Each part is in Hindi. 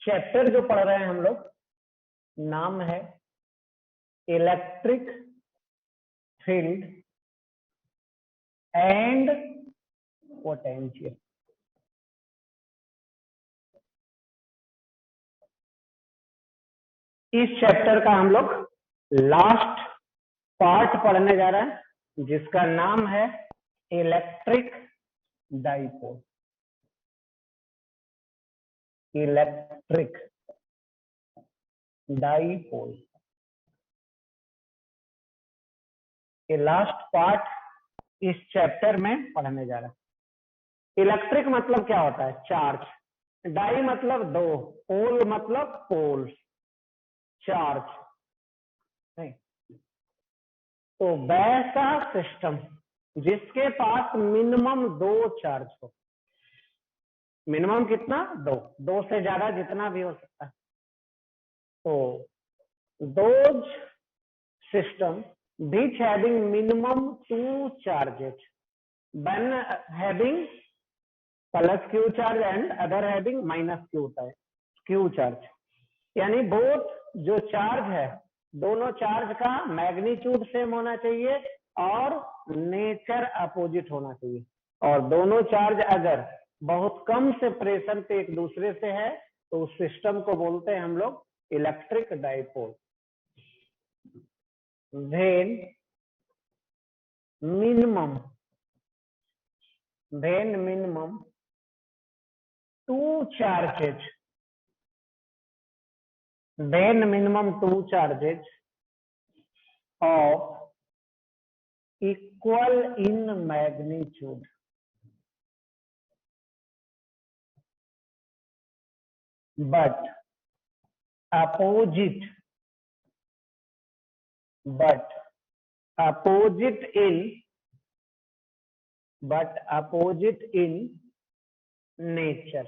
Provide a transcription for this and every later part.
चैप्टर जो पढ़ रहे हैं हम लोग, नाम है इलेक्ट्रिक फील्ड एंड पोटेंशियल। इस चैप्टर का हम लोग लास्ट पार्ट पढ़ने जा रहे हैं, जिसका नाम है इलेक्ट्रिक डाइपोल। इलेक्ट्रिक डाइपोल ये लास्ट पार्ट इस चैप्टर में पढ़ने जा रहा है। इलेक्ट्रिक मतलब क्या होता है? चार्ज। डाई मतलब दो, पोल मतलब पोल, चार्ज नहीं। तो वैसा सिस्टम जिसके पास मिनिमम दो चार्ज हो। मिनिमम कितना? दो से ज्यादा जितना भी हो सकता है। तो those system which having minimum two charges, one having plus q charge and other having minus q charge, यानी बोथ जो चार्ज है दोनों चार्ज का मैग्नीट्यूड सेम होना चाहिए और नेचर अपोजिट होना चाहिए। और दोनों चार्ज अगर बहुत कम सेपरेशन पे एक दूसरे से है तो उस सिस्टम को बोलते हैं हम लोग electric dipole. when minimum two charges of equal in magnitude but opposite in nature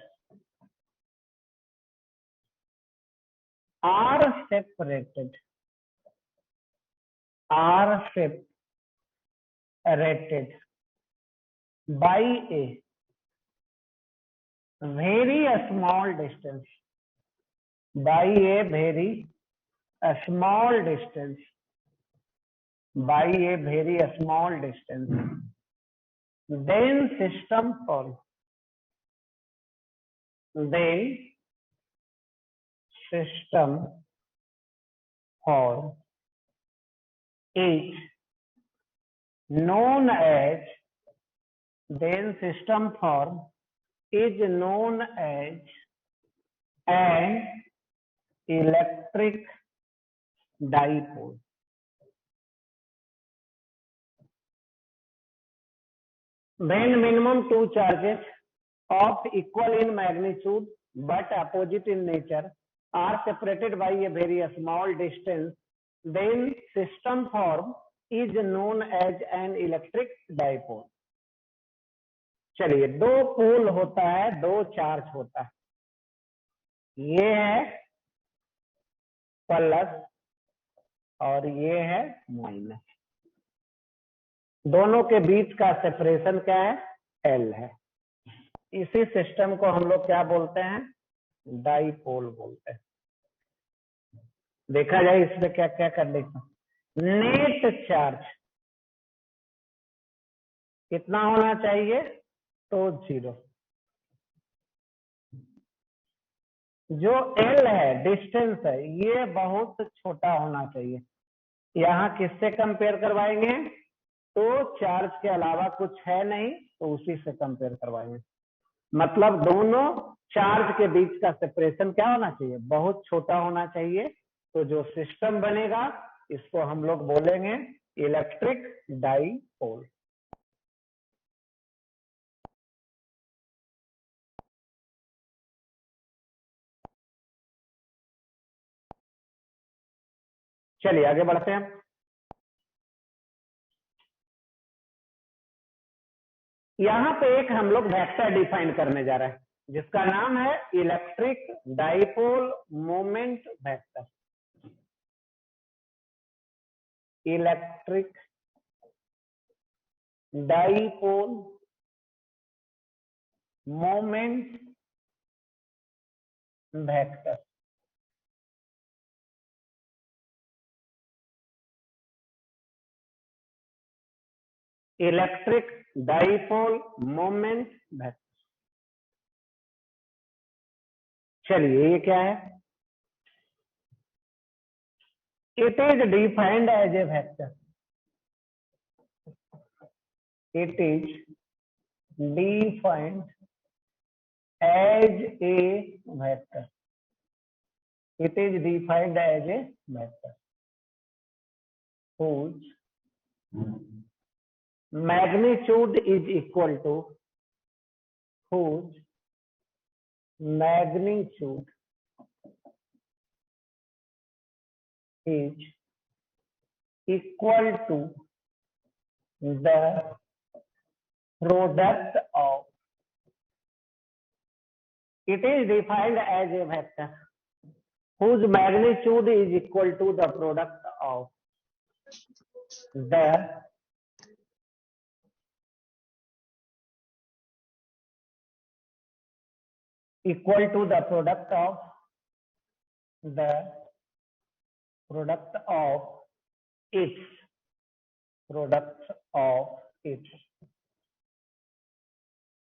are separated by a very small distance, then system form is known as an electric dipole। When minimum two charges of equal in magnitude but opposite in nature are separated by a very small distance, then system form is known as an electric dipole। चलिए, दो पोल होता है, दो चार्ज होता है, ये है प्लस और ये है माइनस। दोनों के बीच का सेपरेशन क्या है? एल है। इसी सिस्टम को हम लोग क्या बोलते हैं? डाइपोल बोलते हैं। देखा जाए इसमें क्या क्या करने का। नेट चार्ज कितना होना चाहिए? तो 0। जो एल है, डिस्टेंस है, ये बहुत छोटा होना चाहिए। यहाँ किससे कंपेयर करवाएंगे? तो चार्ज के अलावा कुछ है नहीं, तो उसी से कंपेयर करवाएंगे। मतलब दोनों चार्ज के बीच का सेपरेशन क्या होना चाहिए? बहुत छोटा होना चाहिए। तो जो सिस्टम बनेगा इसको हम लोग बोलेंगे इलेक्ट्रिक डाइपोल। चलिए आगे बढ़ते हैं। यहाँ पे एक हम लोग वेक्टर डिफाइन करने जा रहे हैं, जिसका नाम है electric dipole moment vector. Electric dipole moment vector. Electric dipole moment vector. चलिए ये क्या है? It is defined as a vector. It is defined as a vector. It is defined as a vector whose magnitude is equal to whose magnitude is equal to the product of. It is defined as a vector whose magnitude is equal to the product of the equal to the product of the product of its product of its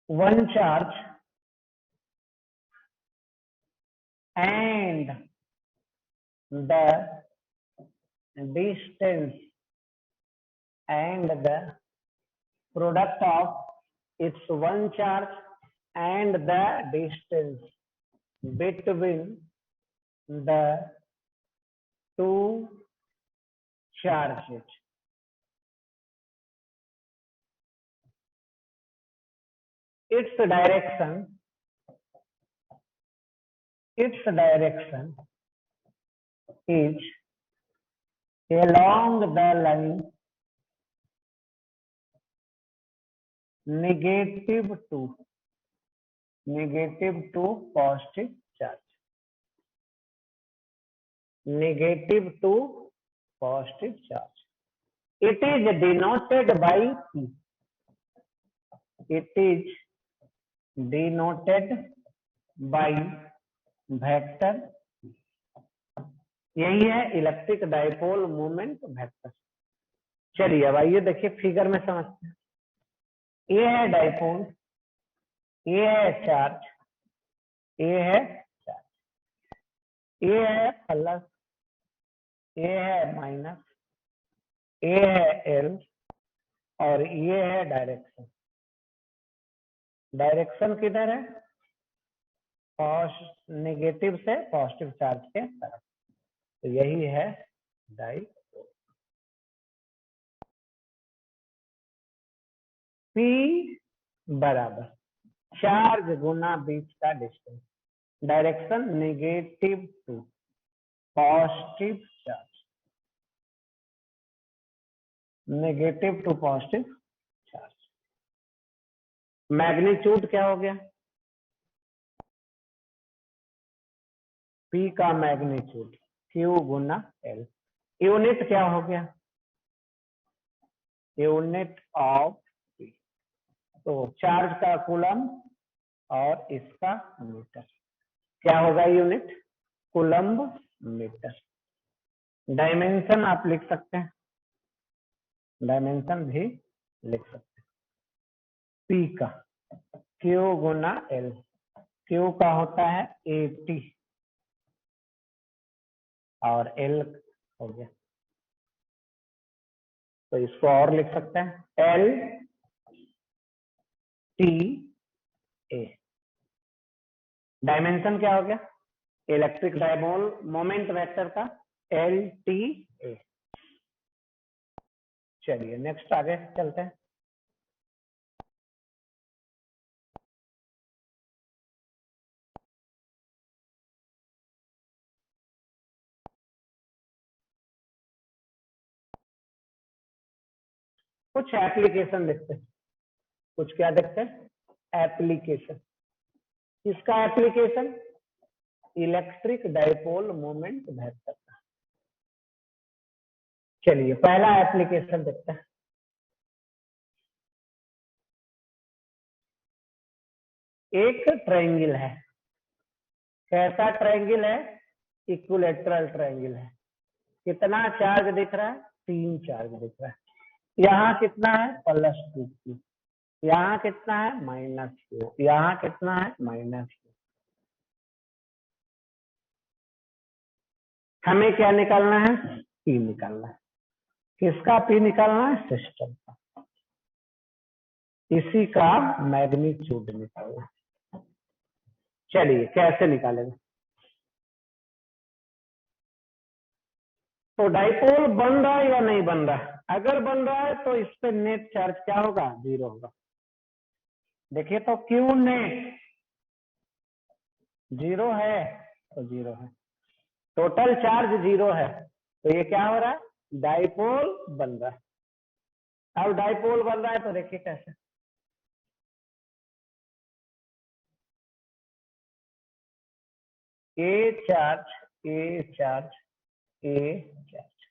one charge and the distance and the product of its one charge and the distance between the two charges. Its direction is along the line negative to positive charge. Negative to positive charge. It is denoted by P. It is denoted by vector. यही है इलेक्ट्रिक डाइपोल मोमेंट वेक्टर। चलिए अब आइए देखिए फिगर में समझते हैं। ये है डाइपोल, ये है चार्ज, ये है चार्ज, ये है प्लस, ये है माइनस, ये है एल और ये है डायरेक्शन। डायरेक्शन किधर है? नेगेटिव से पॉजिटिव चार्ज के तरफ। तो यही है डाइपोल। P बराबर चार्ज गुना बीच का distance. Direction negative to positive charge, negative to positive charge. Magnitude क्या हो गया? P का मैग्नीट्यूड Q गुना L। यूनिट क्या हो गया? Unit of P। तो चार्ज का कूलम और इसका मीटर क्या होगा? Unit coulomb metre. डायमेंशन आप लिख सकते हैं, डायमेंशन भी लिख सकते हैं। P का Q गुना L। Q का होता है 80 और L हो गया, तो इसको और लिख सकते हैं L T A। डायमेंशन क्या हो गया? इलेक्ट्रिक डाइपोल मोमेंट वेक्टर का L T A। चलिए नेक्स्ट आगे चलते हैं। कुछ एप्लीकेशन देखते हैं। कुछ क्या देखते हैं? एप्लीकेशन। इसका application electric dipole moment vector का। चलिए पहला एप्लीकेशन देखते हैं। एक ट्रायंगल है, कैसा ट्रायंगल है? इक्विलेटरल ट्रायंगल है। कितना चार्ज दिख रहा है? 3 चार्ज दिख रहा है। यहाँ कितना है? +2q। यहाँ कितना है? -q। यहाँ कितना है? -q। हमें क्या निकालना है? P निकालना है। किसका P निकालना है? सिस्टम का। इसी का मैग्नीट्यूड निकालना है। चलिए कैसे निकालेंगे? तो डाइपोल बन रहा है या नहीं बन रहा है? अगर बन रहा है तो इस पे नेट चार्ज क्या होगा? 0 होगा। देखिए तो क्यू नेट 0 है तो 0 है, टोटल चार्ज 0 है, तो ये क्या हो रहा है? डाइपोल बन रहा है। अब डाइपोल बन रहा है तो देखिए कैसे। ए चार्ज, ए चार्ज, ए चार्ज,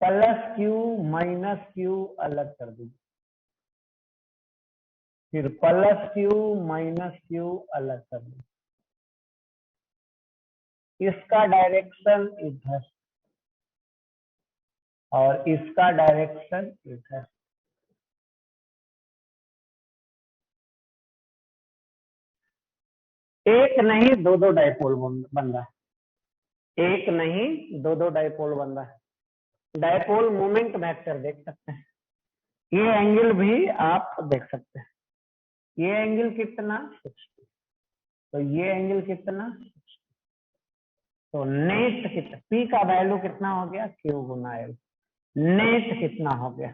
+q -q अलग कर दीजिए, फिर +q -q अलग कर दीजिए। इसका डायरेक्शन इधर और इसका डायरेक्शन इधर। एक नहीं दो दो डाइपोल बन रहा है। एक नहीं दो दो डाइपोल बन रहा है। डाइपोल मोमेंट वेक्टर देख सकते हैं। ये एंगल भी आप देख सकते हैं। ये एंगल कितना? 60। तो ये एंगल कितना? 60। तो नेट कितना? P का वैल्यू कितना हो गया? Q गुना L। नेट कितना हो गया?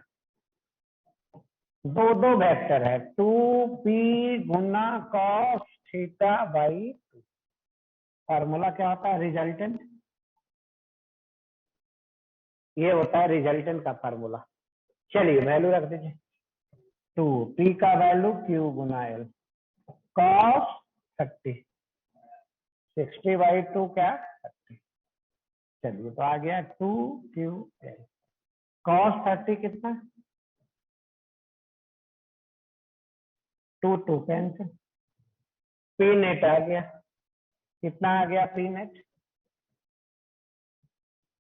दो दो वेक्टर है, 2p गुना cos θ/2। फार्मूला क्या होता है? रिजल्टेंट। ये होता है रिजल्टेंट का फार्मूला। चलिए वैल्यू रख दीजिए। 2p का वैल्यू Q गुना L, cos 30, 60/2 क्या? 30। चलिए तो आ गया 2QL। cos 30 कितना? 2 कैंसिल। P नेट आ गया, कितना आ गया P net?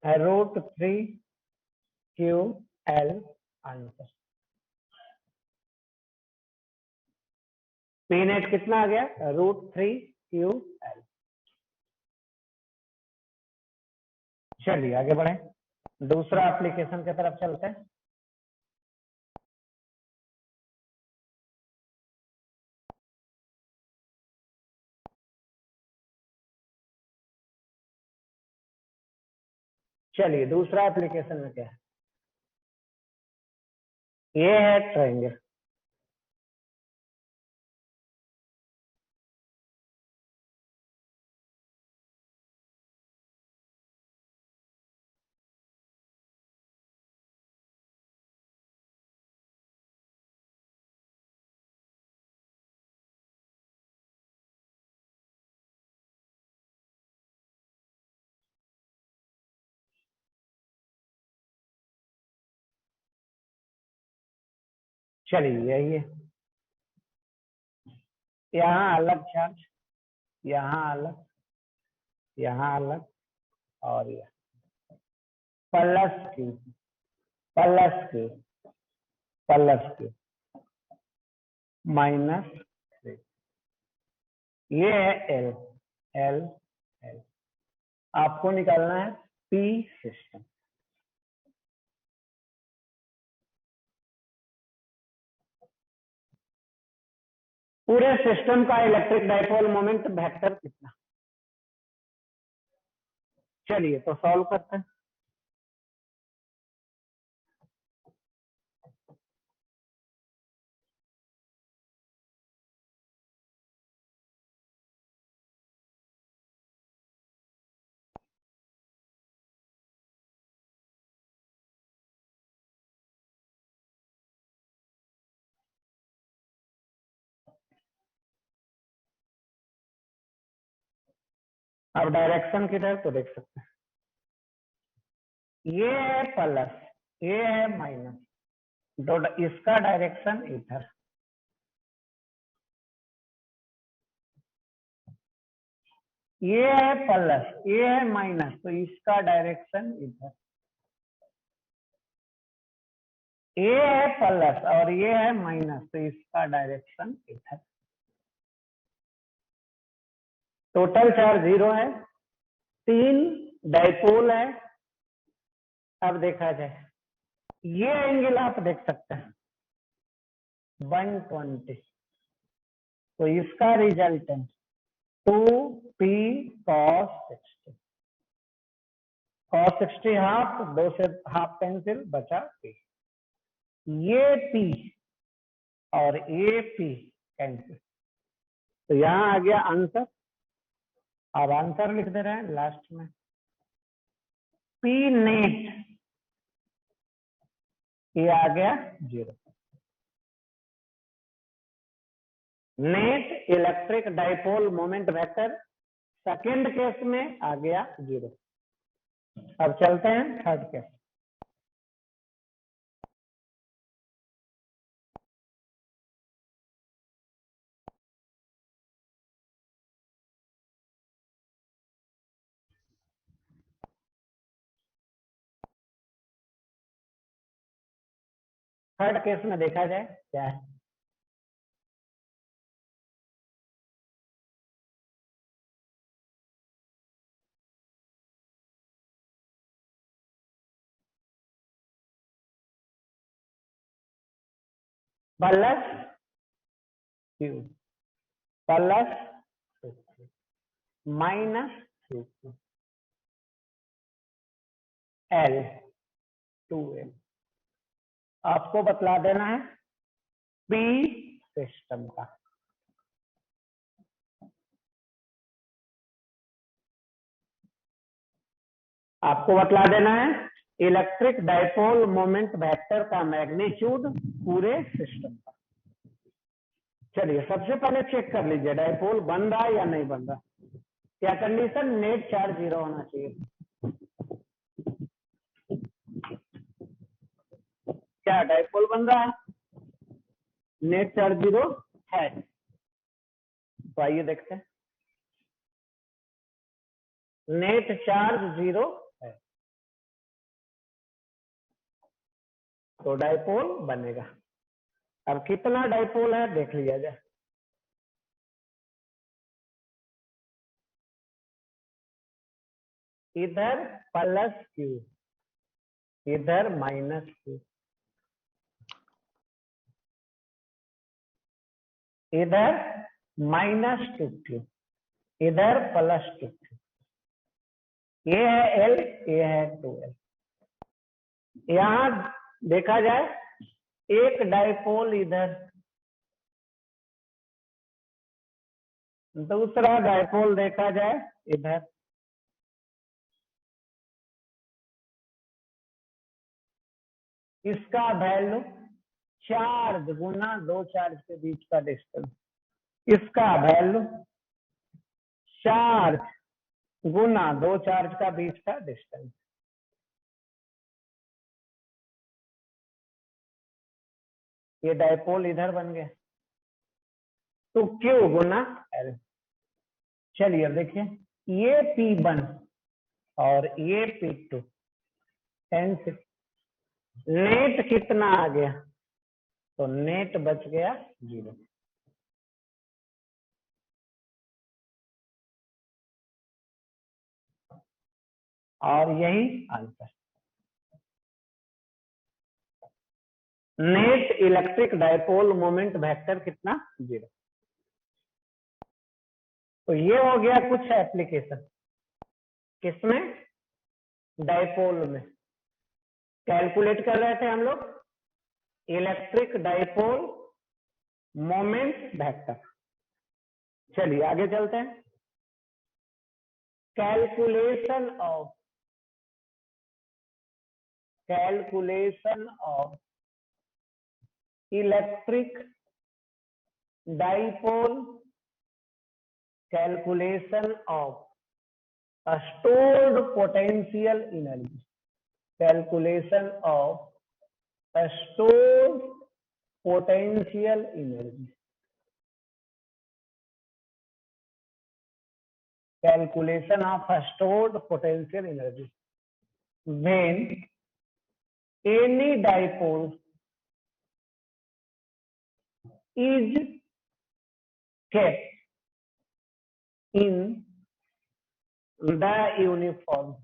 √3QL answer. P net कितना आ गया? √3QL। चलिए आगे बढ़े, दूसरा एप्लीकेशन की तरफ चलते हैं। चलिए दूसरा एप्लीकेशन में क्या है? ये है ट्रायंगल। चलिए यही है, यहाँ अलग चार्ज, यहाँ अलग, यहाँ अलग, और यह +Q, +Q, +Q, -3। ये है L, L, L। आपको निकालना है P सिस्टम। पूरे सिस्टम का इलेक्ट्रिक डाइपोल मोमेंट वेक्टर कितना? चलिए तो सॉल्व करते हैं। अब डायरेक्शन किधर तो देख सकते हैं, ये है प्लस, ये है माइनस, इसका डायरेक्शन इधर। ये है प्लस, ये है माइनस, तो इसका डायरेक्शन इधर। ये है प्लस और ये है माइनस, तो इसका डायरेक्शन इधर। टोटल चार्ज 0 है, 3 डाइपोल है। अब देखा जाए, ये एंगल आप देख सकते हैं 120, तो इसका resultant 2p cos 60। cos 60 half, 2 से हाफ कैंसिल, बचा p। ये p और ये p कैंसिल, तो यहां आ गया आंसर। अब आंसर लिख दे रहे हैं लास्ट में। p नेट, ये आ गया 0। Net electric dipole moment vector second case में आ गया 0। अब चलते हैं थर्ड केस। थर्ड केस में देखा जाए क्या है। Plus Q plus minus Q L 2l। आपको बतला देना है पी सिस्टम का। आपको बतला देना है इलेक्ट्रिक डाइपोल मोमेंट वेक्टर का मैग्नीट्यूड पूरे सिस्टम का। चलिए सबसे पहले चेक कर लीजिए डाइपोल बन रहा है या नहीं बन रहा। क्या कंडीशन, नेट चार्ज 0 होना चाहिए। क्या डाइपोल बन रहा है, नेट चार्ज 0 है। तो आइए देखते हैं, नेट चार्ज 0 है तो डाइपोल बनेगा। अब कितना डाइपोल है देख लिया जाए। इधर प्लस क्यू, इधर माइनस क्यू, इधर -2q, इधर +2q। ये है L, ये है 2l। यहां देखा जाए एक डाइपोल इधर, दूसरा डाइपोल देखा जाए इधर। इसका वैल्यू चार्ज गुना 2 चार्ज के बीच का डिस्टेंस, इसका वैल्यू चार्ज गुना 2 चार्ज का बीच का डिस्टेंस। ये डाइपोल इधर बन गया, तो Q गुना L। चलिए अब देखिए, ये P1 और ये P2 कैंसिल, नेट कितना आ गया, तो नेट बच गया 0। और यही answer. Net electric dipole moment vector कितना, 0। तो ये हो गया कुछ एप्लीकेशन, किसमें, डाइपोल में। कैलकुलेट कर रहे थे हम लोग इलेक्ट्रिक डाइपोल मोमेंट वेक्टर। चलिए आगे चलते हैं। Calculation of electric dipole, calculation of stored potential energy, calculation of stored potential energy। calculation of stored potential energy when any dipole is kept in the uniform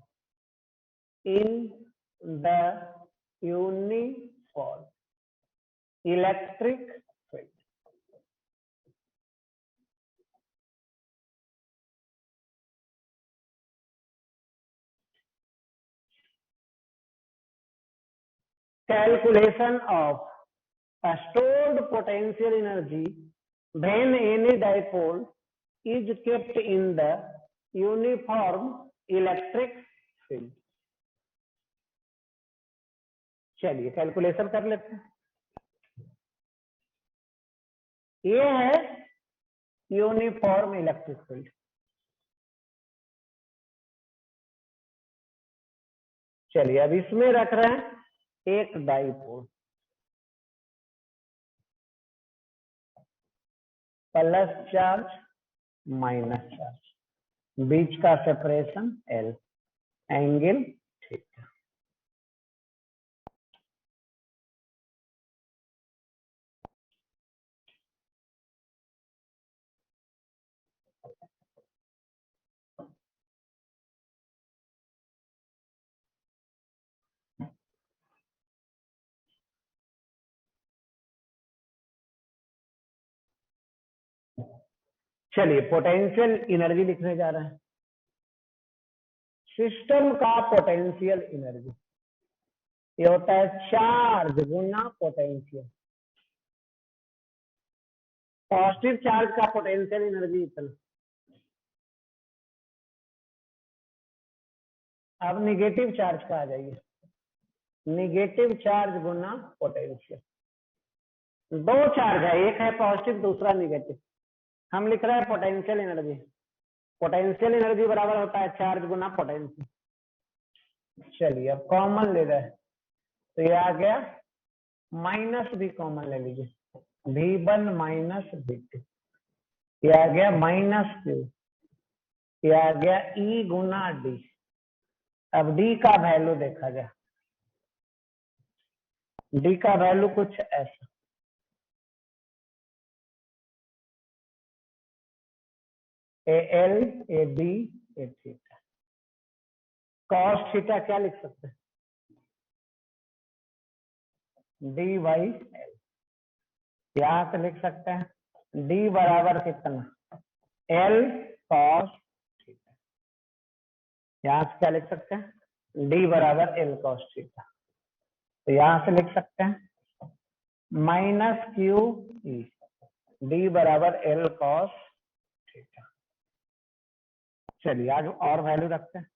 electric field. Calculation of a stored potential energy when any dipole is kept in the uniform electric field. चलिए कैलकुलेशन कर लेते हैं। ये है यूनिफॉर्म इलेक्ट्रिक फील्ड। चलिए अब इसमें रख रहे हैं एक dipole, plus charge minus charge, बीच का सेपरेशन L, एंगल थीटा। चलिए पोटेंशियल एनर्जी लिखने जा रहे हैं। सिस्टम का पोटेंशियल एनर्जी ये होता है चार्ज गुना पोटेंशियल। पॉजिटिव चार्ज का पोटेंशियल एनर्जी इतना, अब निगेटिव चार्ज का आ जाइए, निगेटिव चार्ज गुना पोटेंशियल। दो चार्ज है, एक है पॉजिटिव दूसरा निगेटिव। हम लिख रहे हैं पोटेंशियल एनर्जी। पोटेंशियल एनर्जी बराबर होता है चार्ज गुना पोटेंशियल। चलिए अब कॉमन ले रहे हैं तो ये आ गया, माइनस भी कॉमन ले लीजिए, V1 माइनस V2, ये आ गया माइनस Q, ये आ गया E गुना D। अब D का वैल्यू देखा जाए, D का वैल्यू कुछ ऐसा, AL AB A theta. Cos theta क्या लिख सकते हैं, D बाई L। यहां से लिख सकते हैं D बराबर कितना, L कॉस थीटा। यहां से क्या लिख सकते हैं, D बराबर L कॉस थीटा। तो यहां से लिख सकते हैं माइनस क्यू ई, D बराबर L कॉस थीटा। चलिए आज और वैल्यू रखते हैं,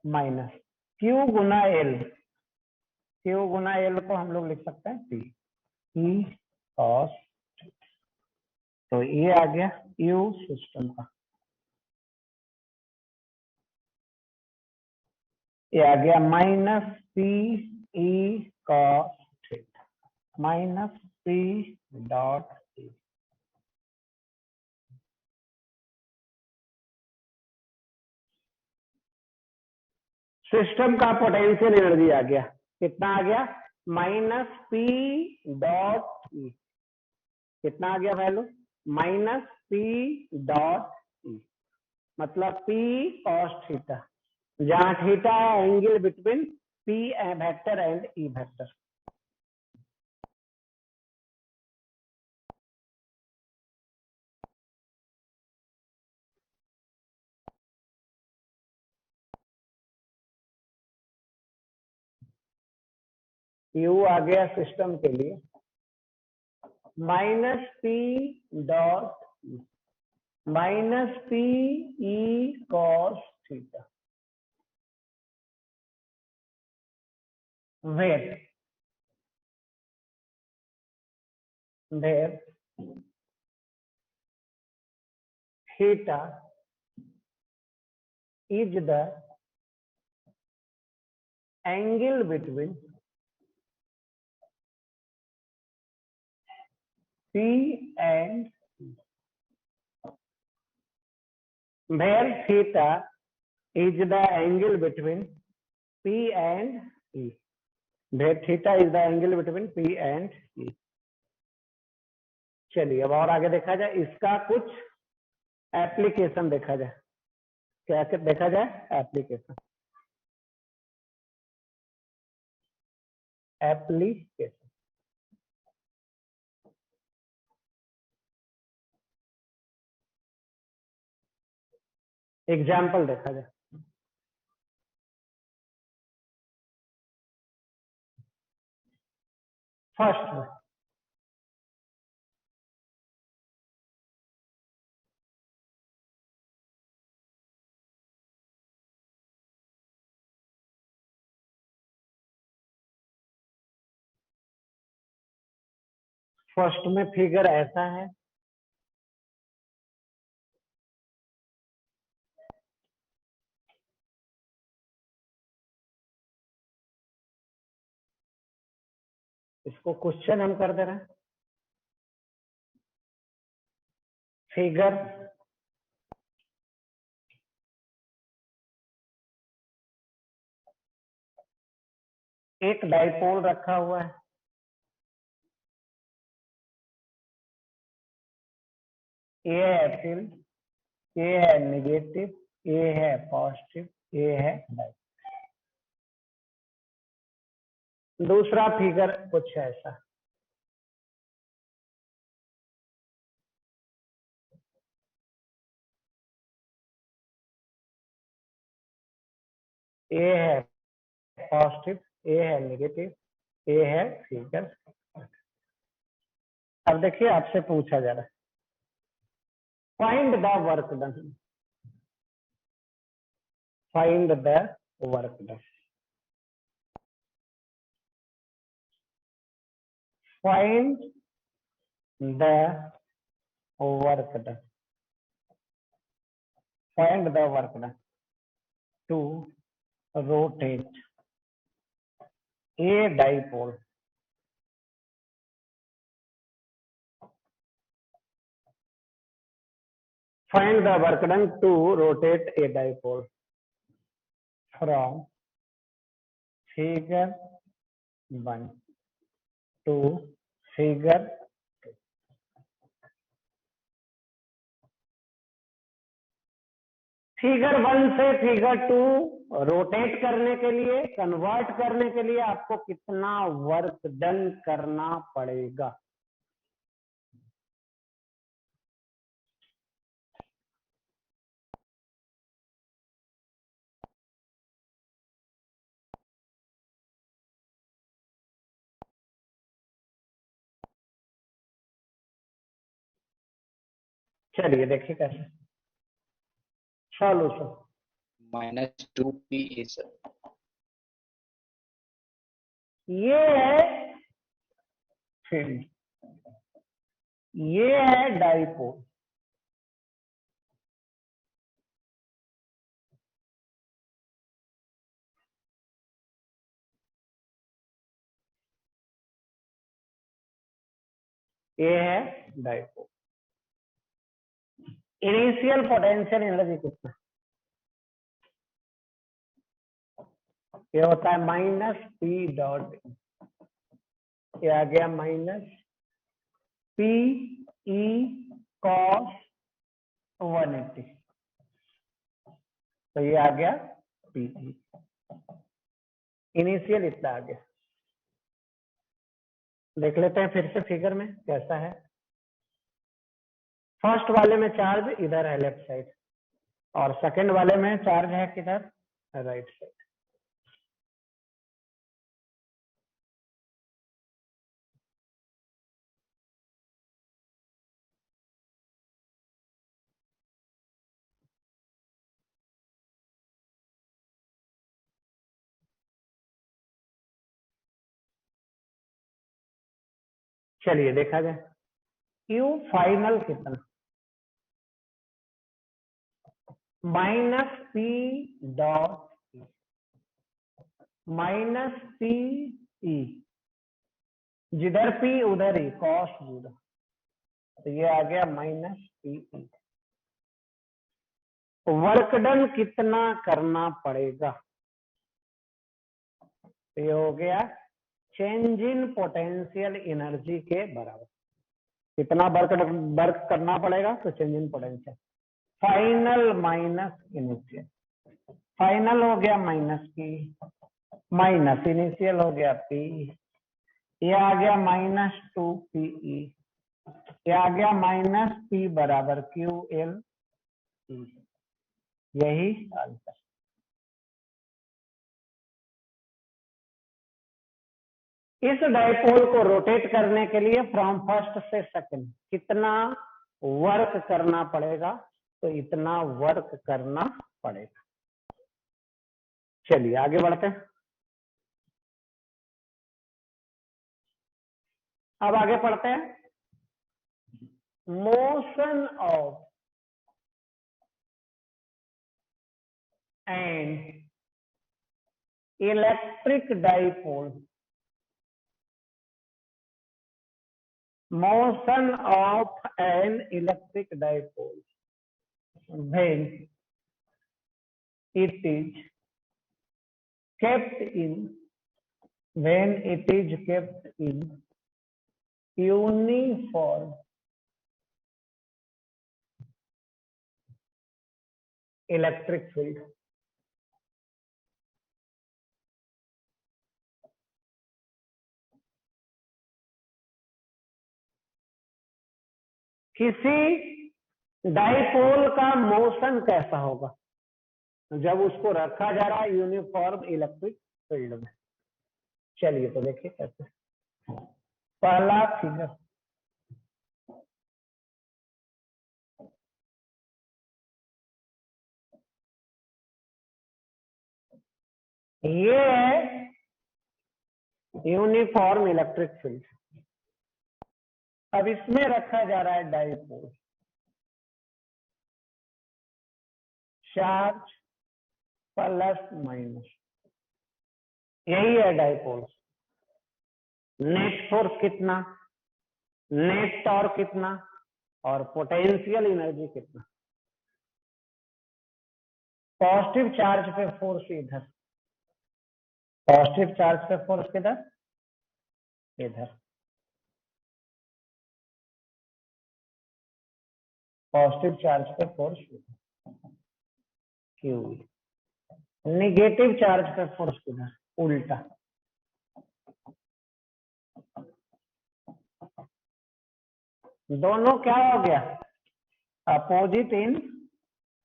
माइनस Q गुना L, Q गुना L को हम लोग लिख सकते हैं T, E कॉस। तो ये आ गया U सिस्टम का, ये आ गया minus P E cos theta, minus P dot E। System का पोटेंशियल एनर्जी आ गया, कितना आ गया, माइनस P डॉट E। कितना आ गया value, minus P dot E, मतलब P कॉस थीटा, जहां थीटा है angle between P vector and E vector. U आ गया सिस्टम के लिए minus P dot E, minus P E cos theta, where theta is the angle between P and E। where theta is the angle between P and E. Where theta is the angle between P and E. चलिए अब और आगे देखा जाए, इसका कुछ एप्लीकेशन देखा जाए। क्या देखा जाए? एप्लीकेशन। एप्लीकेशन एग्जाम्पल देखा जाए। फर्स्ट में फिगर ऐसा है, इसको क्वेश्चन हम कर दे रहे हैं। फिगर एक डाइपोल रखा हुआ है, ए है फील्ड, ए है नेगेटिव, ए है पॉजिटिव, ए है डाइपोल। दूसरा फिगर कुछ ऐसा, ए है पॉजिटिव, ए है नेगेटिव, ए है फिगर। अब देखिए आपसे पूछा जा रहा है find the work done, find the work done, find the work done, find the work done to rotate a dipole find the work done to rotate a dipole from figure 1 to figure 2। Figure 1 से फिगर 2 रोटेट करने के लिए, कन्वर्ट करने के लिए आपको कितना वर्क डन करना पड़ेगा? चलिए देखिए कैसे सॉल्यूशन। -2p is ये है फील्ड, ये है डाइपोल, ये है डाइपोल। इनिशियल पोटेंशियल एनर्जी कितना? ये होता है माइनस पी डॉट, ये आ गया माइनस पी ई कॉस 180, तो ये आ गया पी ई। इनिशियल इतना आ गया। देख लेते हैं फिर से फिगर में कैसा है। फर्स्ट वाले में चार्ज इधर है लेफ्ट साइड, और सेकंड वाले में चार्ज है किधर? Right side. चलिए देखा जाए, क्यू फाइनल कितना? Minus P dot minus P E, जिधर पी उधर ही कॉस 0, तो ये आ गया minus P E. Work done कितना करना पड़ेगा? तो ये हो गया चेंज इन पोटेंशियल एनर्जी के बराबर। कितना वर्क करना पड़ेगा? तो change in potential. Final minus initial. Final हो गया माइनस पी, माइनस इनिशियल हो गया पी, ये आ गया -2 PE, ये आ गया -P बराबर QL। यही आंसर। इस डाइपोल को रोटेट करने के लिए फ्रॉम फर्स्ट से सेकंड कितना वर्क करना पड़ेगा? तो इतना वर्क करना पड़ेगा। चलिए आगे बढ़ते हैं। अब आगे पढ़ते हैं। Motion of an electric dipole, motion of an electric dipole when it is kept in uniform electric field। किसी डाइपोल का मोशन कैसा होगा जब उसको रखा जा रहा है यूनिफॉर्म इलेक्ट्रिक फील्ड में? चलिए तो देखिए कैसे। पहला फिगर, ये है यूनिफॉर्म इलेक्ट्रिक फील्ड। अब इसमें रखा जा रहा है डाइपोल, चार्ज प्लस माइनस, यही है डाइपोल। नेट फोर्स कितना, नेट टॉर्क कितना, और पोटेंशियल एनर्जी कितना। पॉजिटिव चार्ज पे फोर्स इधर, पॉजिटिव चार्ज पे फोर्स किधर? इधर। पॉजिटिव चार्ज पे फोर्स क्यू, निगेटिव चार्ज पे फोर्स किधर? उल्टा। दोनों क्या हो गया? Opposite in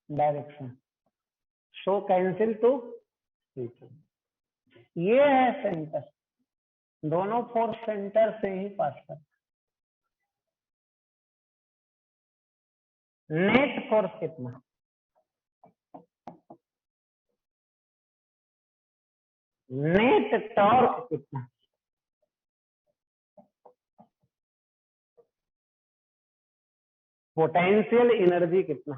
direction, so cancel two. ये है सेंटर, दोनों फोर्स सेंटर से ही पास कर। नेट फोर्स कितना? नेट टॉर्क कितना? पोटेंशियल एनर्जी कितना?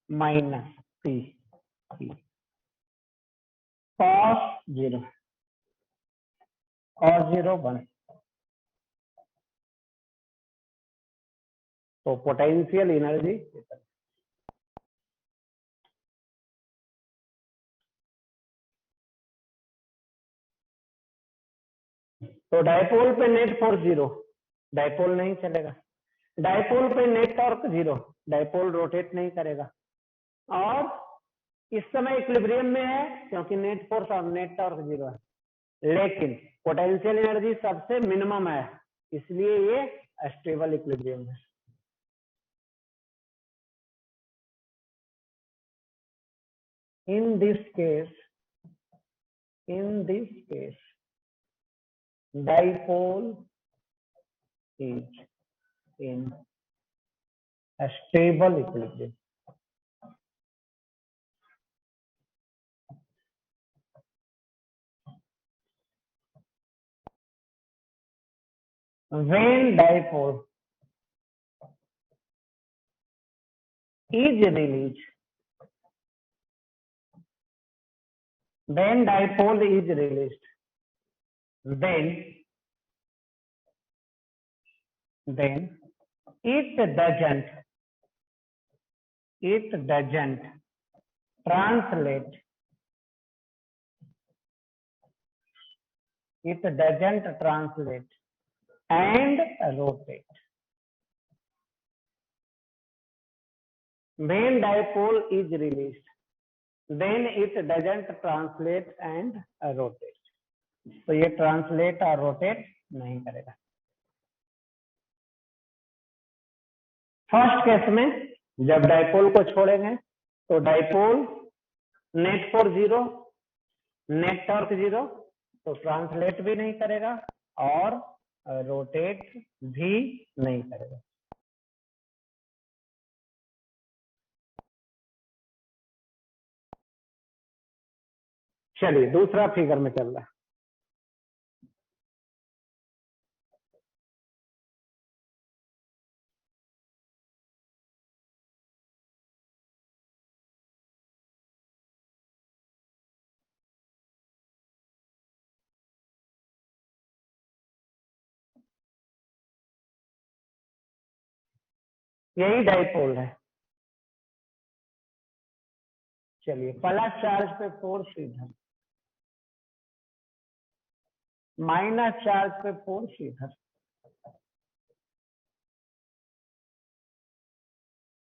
-P, cos 0, cos 0 1। तो पोटेंशियल एनर्जी कितना? तो डाइपोल पे नेट फोर्स 0, डाइपोल नहीं चलेगा। डाइपोल पे नेट टॉर्क 0, डाइपोल रोटेट नहीं करेगा। और इस समय इक्विलिब्रियम में है क्योंकि नेट फोर्स और नेट टॉर्क 0 है, लेकिन पोटेंशियल एनर्जी सबसे मिनिमम है, इसलिए ये स्टेबल इक्विलिब्रियम है। In this case, dipole is in a stable equilibrium. When dipole is released, then then it doesn't translate and rotate. When dipole is released, then it doesn't translate and rotate. तो ये ट्रांसलेट और रोटेट नहीं करेगा। फर्स्ट केस में जब डाइपोल को छोड़ेंगे तो dipole net force 0, net torque 0, तो ट्रांसलेट भी नहीं करेगा और रोटेट भी नहीं करेगा। चलिए दूसरा फिगर में चल रहा है। यही डाइपोल है। चलिए प्लस चार्ज पे फोर्स इधर, माइनस चार्ज पे फोर्स इधर,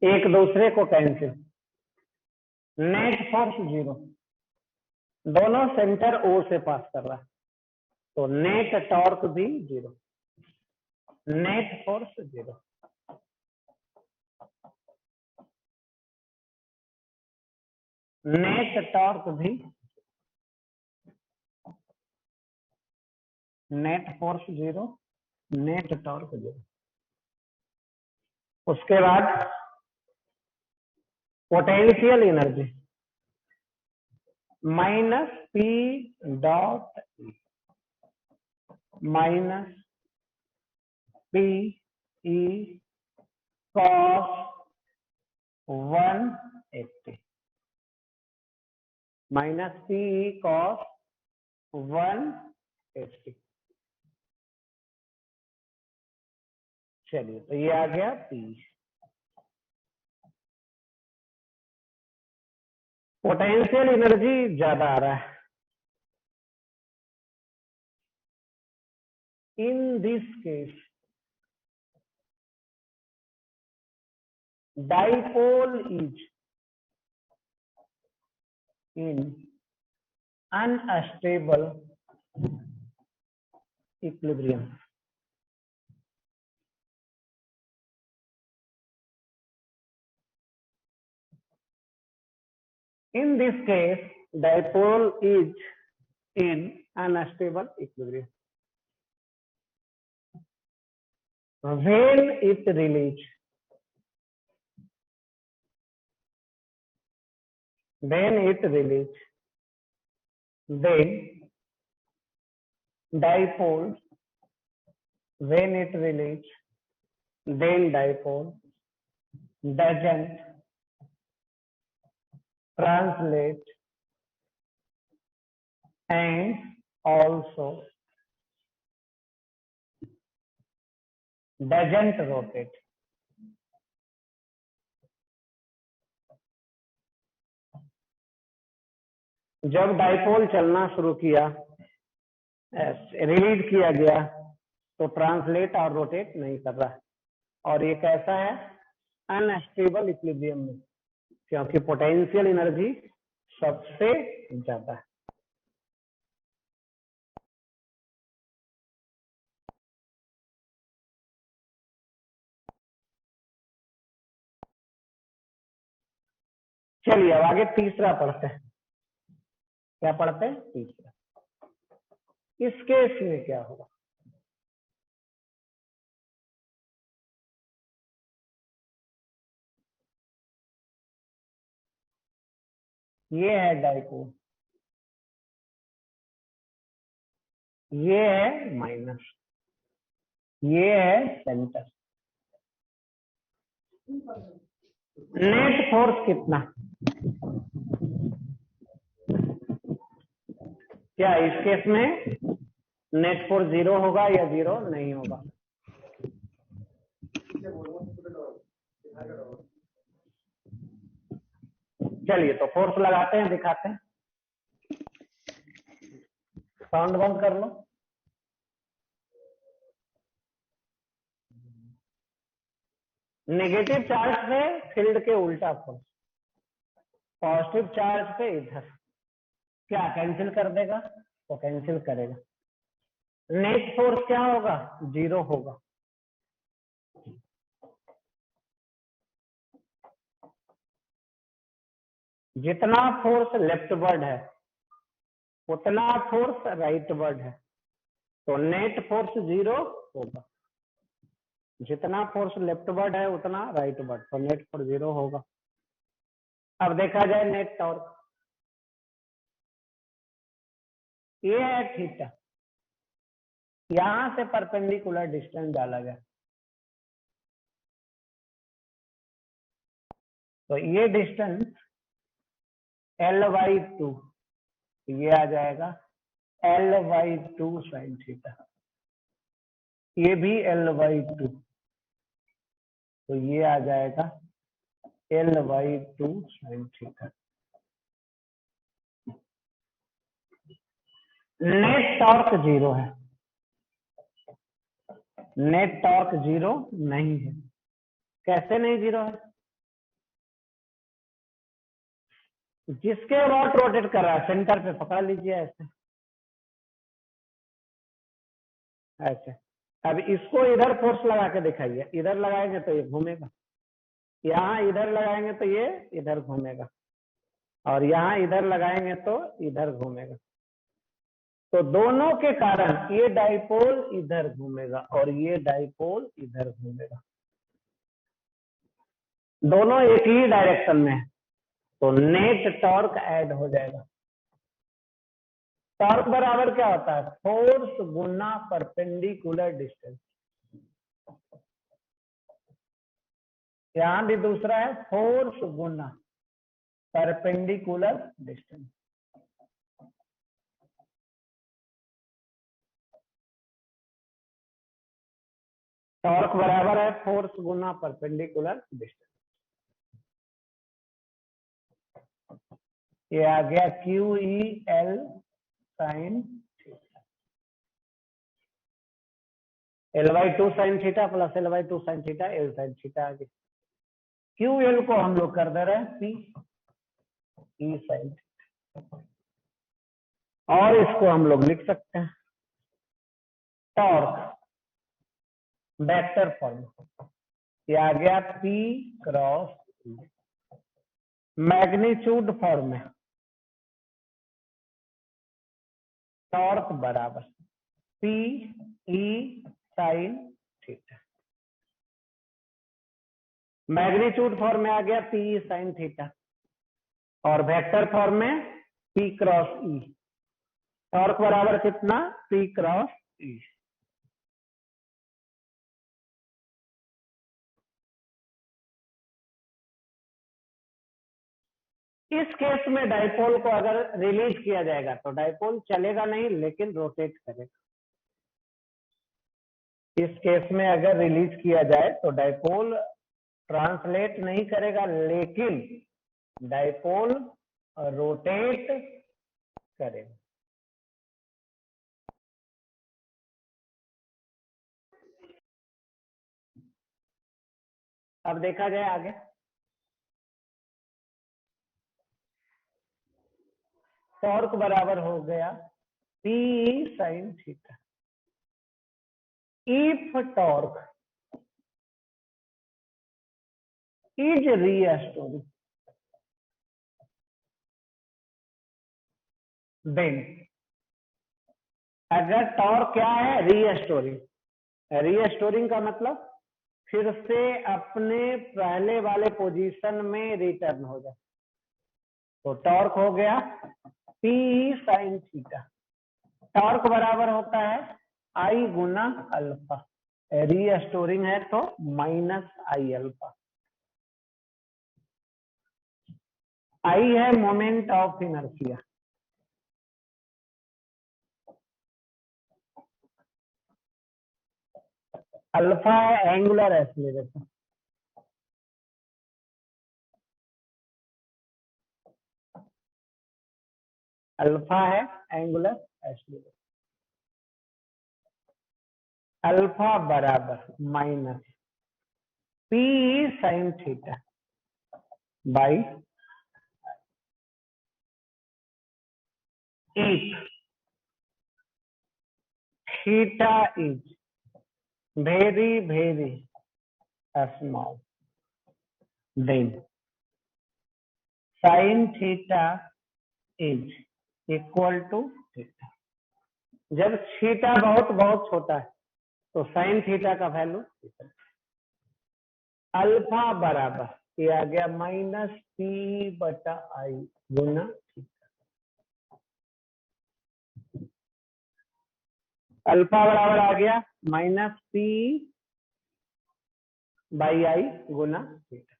एक दूसरे को कैंसिल, नेट फोर्स 0, दोनों सेंटर ओ से पास कर रहा है तो नेट टॉर्क भी 0, नेट फोर्स 0। नेट टॉर्क भी, नेट फोर्स 0, नेट टॉर्क 0। उसके बाद potential energy minus P dot minus P E cos 180 minus P E cos 180। चलिए तो ये आ गया पी। पोटेंशियल एनर्जी ज्यादा आ रहा है। In this case dipole is in unstable equilibrium. In this case, dipole is in unstable equilibrium. When it releases, then dipole, when it releases, then dipole doesn't translate and also doesn't rotate. जब डाइपोल चलना शुरू किया, रिलीज किया गया तो ट्रांसलेट और रोटेट नहीं कर रहा और ये कैसा है? अनस्टेबल इक्विलिब्रियम में, क्योंकि पोटेंशियल एनर्जी सबसे ज्यादा है। चलिए अब आगे तीसरा पढ़ते हैं। क्या पढ़ते हैं? तीसरा। इस केस में क्या होगा? ये है डाइपोल, ये है माइनस, ये है सेंटर। नेट फोर्स कितना? क्या इस केस में नेट फोर्स 0 होगा या 0 नहीं होगा? चलिए तो फोर्स लगाते हैं, दिखाते हैं। साउंड बंद कर लो। नेगेटिव चार्ज पे फील्ड के उल्टा फोर्स, पॉजिटिव चार्ज पे इधर, क्या कैंसिल कर देगा? तो कैंसिल करेगा। नेट फोर्स क्या होगा? 0 होगा। जितना फोर्स लेफ्टवर्ड है उतना फोर्स राइटवर्ड है, तो नेट फोर्स 0 होगा। जितना फोर्स लेफ्टवर्ड है उतना राइटवर्ड, तो नेट फोर्स 0 होगा। अब देखा जाए नेट टॉर्क, ये है थीटा, यहां से परपेंडिकुलर डिस्टेंस डाला गया, तो ये डिस्टेंस L/2, ये आ जाएगा L/2 साइन थीटा, ये भी L/2, तो ये आ जाएगा L/2 sine theta. Net torque 0 है, नेट टॉर्क 0 नहीं है। कैसे नहीं 0 है? जिसके अबाउट रोटेट कर रहा है सेंटर पे पकड़ लीजिए ऐसे, ऐसे। अब इसको इधर फोर्स लगा के दिखाइए, इधर लगाएंगे तो ये घूमेगा, यहाँ इधर लगाएंगे तो ये इधर घूमेगा, और यहाँ इधर लगाएंगे तो इधर घूमेगा। तो दोनों के कारण ये डाइपोल इधर घूमेगा और ये डाइपोल इधर घूमेगा, दोनों एक ही डायरेक्शन में है, तो नेट टॉर्क ऐड हो जाएगा। टॉर्क बराबर क्या होता है? फोर्स गुना परपेंडिकुलर डिस्टेंस। यहां भी दूसरा है, फोर्स गुना परपेंडिकुलर डिस्टेंस। टॉर्क बराबर है फोर्स गुना परपेंडिकुलर डिस्टेंस। ये आ गया QEL sine L/2 sine theta plus L/2 sine theta, L sine theta आ गया। QL को हम लोग कर दे रहे हैं P E साइन, और इसको हम लोग लिख सकते हैं टॉर्क वेक्टर फॉर्म, ये आ गया P cross E। Magnitude form में टॉर्क बराबर P E sine theta, magnitude form में आ गया P E साइन थीटा, और वेक्टर फॉर्म में P क्रॉस E। टॉर्क बराबर कितना? P cross E। इस केस में डाइपोल को अगर रिलीज किया जाएगा तो डाइपोल चलेगा नहीं लेकिन रोटेट करेगा। इस केस में अगर रिलीज किया जाए तो डाइपोल ट्रांसलेट नहीं करेगा लेकिन डाइपोल रोटेट करेगा। अब देखा जाए आगे, टॉर्क बराबर हो गया P sine theta. If torque is restoring then, अगर टॉर्क क्या है? रीस्टोरिंग। रीस्टोरिंग का मतलब फिर से अपने पहले वाले पोजीशन में रिटर्न हो जाए, तो टॉर्क हो गया P साइन थीटा। टॉर्क बराबर होता है I गुना अल्फा, रीस्टोरिंग है तो माइनस I अल्फा। I है मोमेंट ऑफ इनर्शिया, अल्फा है एंगुलर एक्सीलरेशन। अल्फा है एंगुलर एस्टिमेट, अल्फा बराबर minus P sine theta by if theta is very very small then sine theta is equal to theta. जब थीटा बहुत बहुत छोटा है तो साइन थीटा का वैल्यू अल्फा बराबर ये आ गया माइनस पी बटा आई गुना अल्फा बराबर आ गया माइनस पी बाई आई गुना थीटा।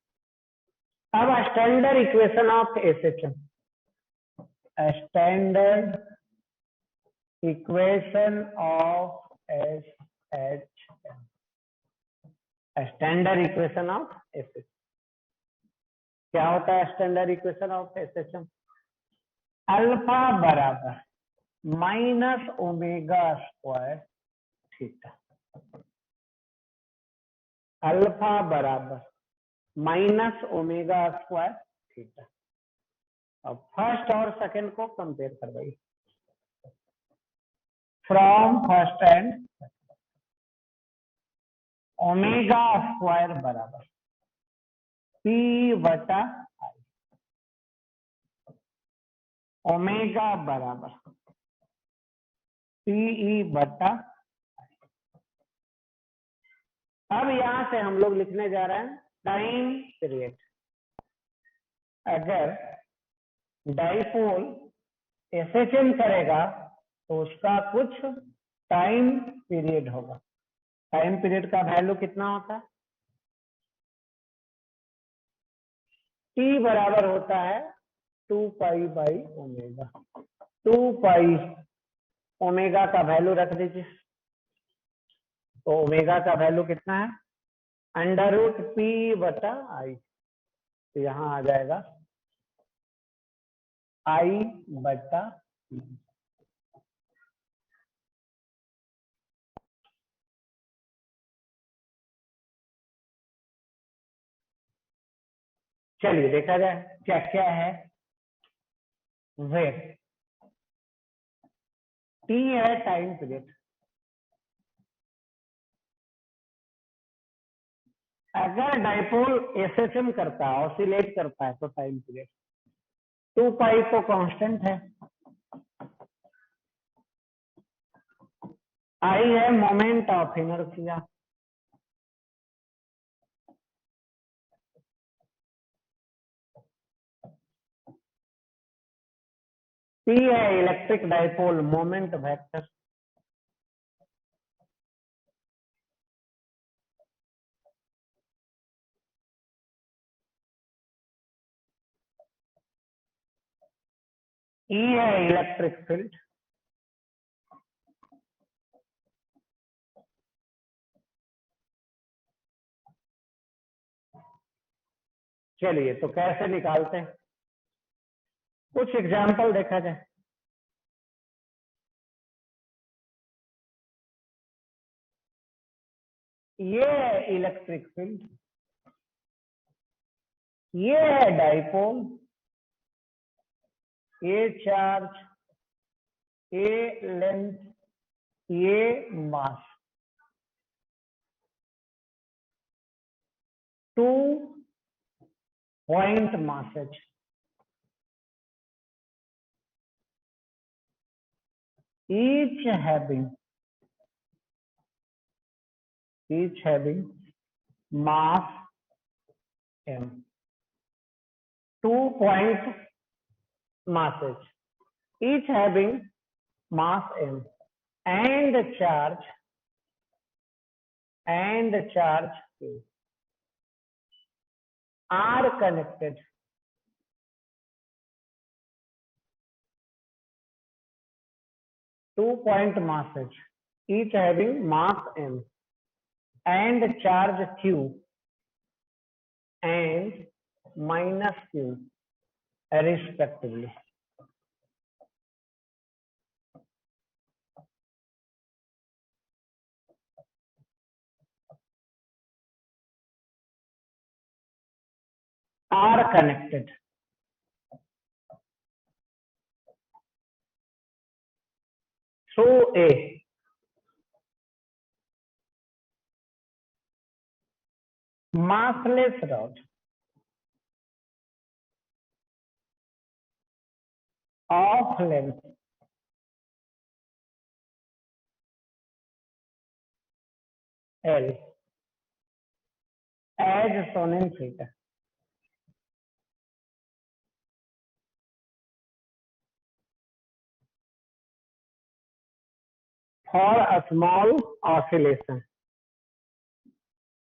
अब standard equation of SHM, standard equation of SHM, standard equation of SHM क्या होता है? Standard equation of SHM alpha बराबर minus omega square theta, alpha बराबर माइनस ओमेगा स्क्वायर थीटा। अब फर्स्ट और सेकंड को कंपेयर करवाइए from first and omega square बराबर पी बटा आई, ओमेगा बराबर पीई बटा। अब यहां से हम लोग लिखने जा रहे हैं टाइम पीरियड। अगर डाइपोल एसएचएम करेगा तो उसका कुछ टाइम पीरियड होगा। टाइम पीरियड का वैल्यू कितना होता है? टी बराबर होता है 2 pi by omega. 2 pi omega का वैल्यू रख दीजिए तो ओमेगा का वैल्यू कितना है? अंडर रूट पी बटा आई, तो यहां आ जाएगा आई बटा पी। चलिए देखा जाए क्या क्या है। वेट टी है टाइम पीरियड। अगर डाइपोल एसएचएम करता है, ऑसिलेट करता है तो टाइम पीरियड 2 पाई तो कांस्टेंट है, आई है मोमेंट ऑफ इनर्शिया, पी है इलेक्ट्रिक डाइपोल मोमेंट वेक्टर, ई है इलेक्ट्रिक फील्ड, चलिए तो कैसे निकालते हैं? कुछ एग्जाम्पल देखा जाए। ये है इलेक्ट्रिक फील्ड, ये है डाइपोल, ये चार्ज, ये लेंथ, ये मास, 2 point masses, each having mass m, 2 point masses, each having mass m and charge q are connected two-point masses, each having mass m and charge q and minus q respectively. are connected. Through a massless rod of length L as shown in figure. For a small oscillation,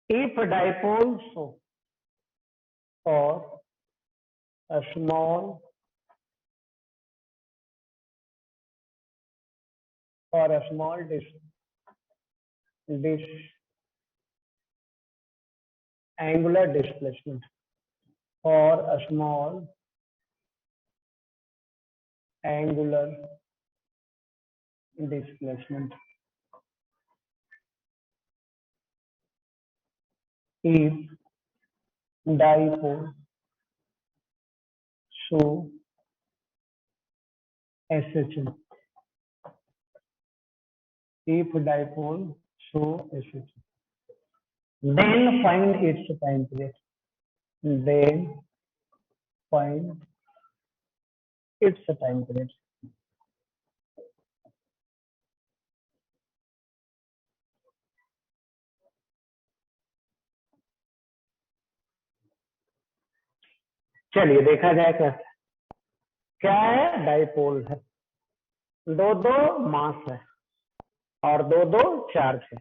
if dipole, so for a small angular displacement, for a small angular displacement, if dipole show SHM, if dipole show SHM, then find its time period. Then find its time period. चलिए देखा जाए कैसे। क्या है? डाइपोल है, दो दो मास है और दो दो चार्ज है।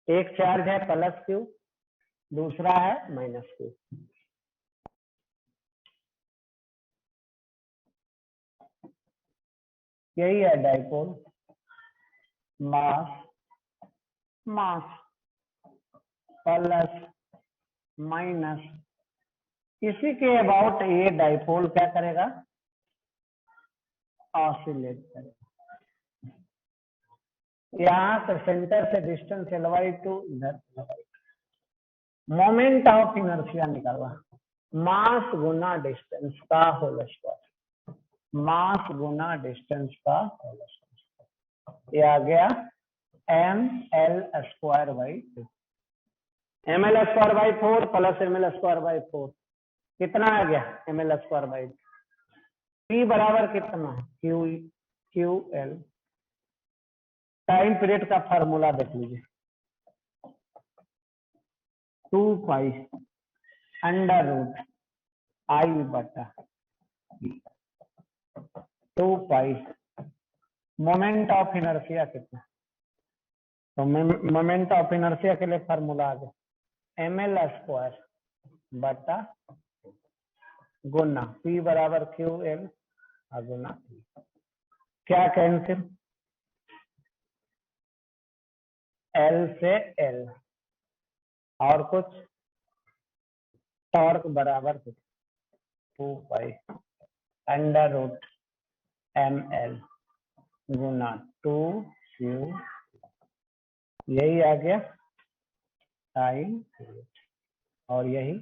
एक चार्ज है प्लस क्यू, दूसरा है माइनस क्यू। यही है डाइपोल, मास मास प्लस माइनस। इसी के अबाउट ये डाइपोल क्या करेगा? ऑसिलेट करेगा। यहाँ से सेंटर से डिस्टेंस Ly टू इधर मोमेंट ऑफ इनर्शिया निकालवा, मास गुना डिस्टेंस का होल स्क्वायर, मास गुना डिस्टेंस का होल स्क्वायर। ये आ गया ml square by 2, ml square by 4 plus ml square by 4 कितना आ गया? ml square by 2। P बराबर कितना है? QL। टाइम पीरियड का फार्मूला देख लीजिए, 2 पाई अंडर रूट आई बटा 2 पाई। मोमेंट ऑफ इनर्शिया कितना? तो मोमेंट ऑफ इनर्शिया के लिए फार्मूला आ गया ml स्क्वायर बटा गुना P बराबर QL गुना P। क्या कैंसिल? L से L और कुछ टॉर्क बराबर 2 पाई अंडर रूट ml गुना 2Q। यही आ गया टाइम और यही